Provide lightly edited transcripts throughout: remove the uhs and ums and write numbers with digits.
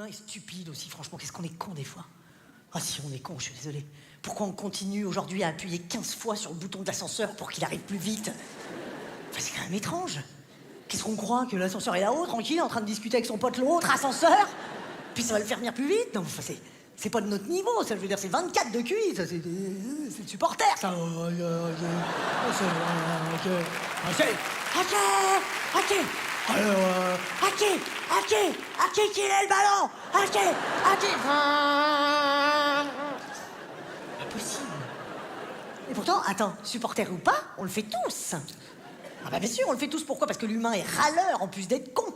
L'humain est stupide aussi, franchement, qu'est-ce qu'on est con des fois. Ah si, on est con, je suis désolé. Pourquoi on continue aujourd'hui à appuyer 15 fois sur le bouton de l'ascenseur pour qu'il arrive plus vite? Enfin, c'est quand même étrange. Qu'est-ce qu'on croit, que l'ascenseur est là-haut, tranquille, en train de discuter avec son pote l'autre ascenseur? Puis ça va le faire venir plus vite? Non, enfin, c'est pas de notre niveau, ça, je veux dire, c'est 24 de QI, ça, c'est le supporter, ça. Ok. Alors, ok, qu'il est le ballon? Ok. Impossible. Et pourtant, attends, supporter ou pas, on le fait tous. Ah bah bien sûr, on le fait tous, pourquoi? Parce que l'humain est râleur en plus d'être con.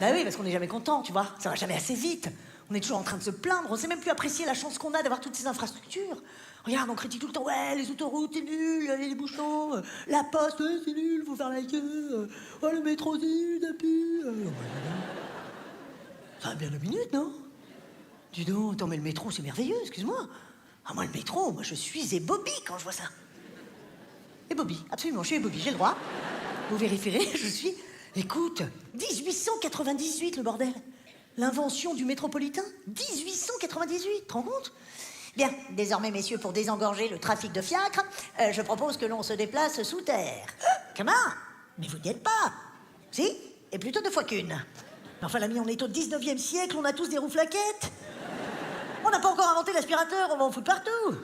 Bah oui, parce qu'on n'est jamais content, tu vois, ça va jamais assez vite. On est toujours en train de se plaindre, on sait même plus apprécier la chance qu'on a d'avoir toutes ces infrastructures. Regarde, on critique tout le temps, ouais, les autoroutes, c'est nul, les bouchons, la poste, ouais, c'est nul, faut faire la queue, ouais, le métro, c'est nul, ça pue. Ça va bien 2 minutes, non? Dis donc, attends, mais le métro, c'est merveilleux, excuse-moi. Ah, moi, le métro, moi, je suis ébobie quand je vois ça. Ébobie, absolument, je suis ébobie, j'ai le droit. Vous vérifierez, je suis... Écoute, 1898, le bordel. L'invention du métropolitain, 1898, tu te rends compte? Bien, désormais, messieurs, pour désengorger le trafic de fiacres, je propose que l'on se déplace sous terre. Comment? Mais vous n'y êtes pas. Si? Et plutôt 2 fois qu'une. Enfin, l'ami, on est au 19e siècle, on a tous des roues flaquettes. On n'a pas encore inventé l'aspirateur, on va en foutre partout.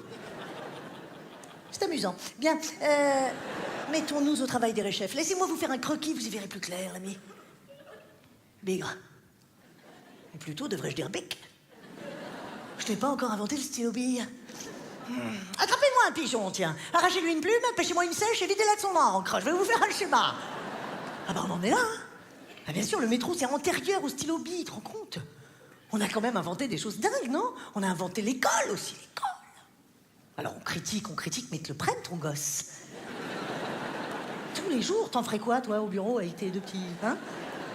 C'est amusant. Bien, mettons-nous au travail des réchefs. Laissez-moi vous faire un croquis, vous y verrez plus clair, l'ami. Bigre. Ou plutôt, devrais-je dire bec. Je n'ai pas encore inventé le stylo bille. Attrapez-moi un pigeon, tiens. Arrachez-lui une plume, pêchez-moi une sèche et videz-la de son encre. Je vais vous faire un schéma. Ah bah on en est là, hein. Ah bien sûr, le métro, c'est antérieur au stylo bille, tu te rends compte? On a quand même inventé des choses dingues, non? On a inventé l'école aussi, l'école. Alors on critique, mais te le prenne, ton gosse. Tous les jours, t'en ferais quoi, toi, au bureau, avec tes 2 petits... Hein?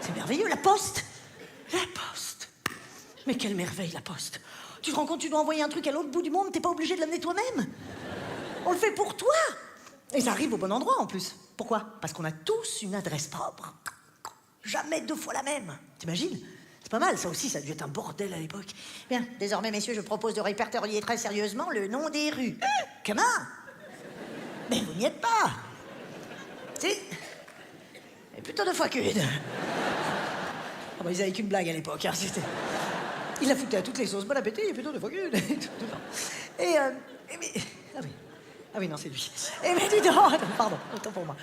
C'est merveilleux, la poste. La poste. Mais quelle merveille, la poste. Tu te rends compte, tu dois envoyer un truc à l'autre bout du monde, t'es pas obligé de l'amener toi-même. On le fait pour toi. Et ça arrive au bon endroit, en plus. Pourquoi? Parce qu'on a tous une adresse propre. Jamais 2 fois la même. T'imagines? C'est pas mal, ça aussi, ça a dû être un bordel à l'époque. Bien, désormais, messieurs, je propose de répertorier très sérieusement le nom des rues. Comment? Mais vous n'y êtes pas. Si. Et plutôt 2 fois qu'une. Oh bah, ils avaient qu'une blague à l'époque, hein, c'était... Il la foutait à toutes les sauces. Bon appétit, et plutôt 2 fois qu'une. Mais... Ah oui, non, c'est lui. Mais dis donc... Pardon, autant pour moi.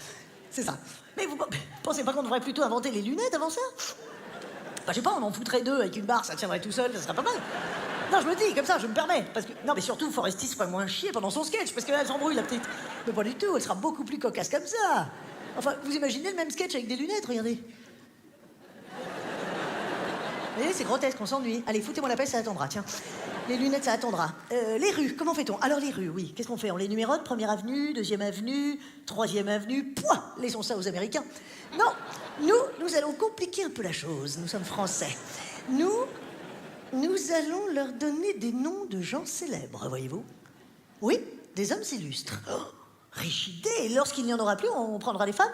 C'est ça. Mais vous pensez pas qu'on devrait plutôt inventer les lunettes avant ça? Bah, je sais pas, on en foutrait 2 avec une barre, ça tiendrait tout seul, ça serait pas mal. Non, je me dis, comme ça, je me permets. Parce que... Non, mais surtout, Foresti se ferait moins chier pendant son sketch, parce que là, elle s'embrouille, la petite. Mais pas du tout, elle sera beaucoup plus cocasse comme ça. Enfin, vous imaginez le même sketch avec des lunettes, regardez. Vous voyez, c'est grotesque, on s'ennuie. Allez, foutez-moi la paix, ça attendra, tiens. Les lunettes, ça attendra. Les rues, comment fait-on? Alors, les rues, oui. Qu'est-ce qu'on fait? On les numérote, 1re avenue, 2e avenue, 3e avenue. Pouah! Laissons ça aux Américains. Non, nous allons compliquer un peu la chose. Nous sommes français. Nous allons leur donner des noms de gens célèbres, voyez-vous? Oui, des hommes illustres. Oh, riche idée. Et lorsqu'il n'y en aura plus, on prendra les femmes?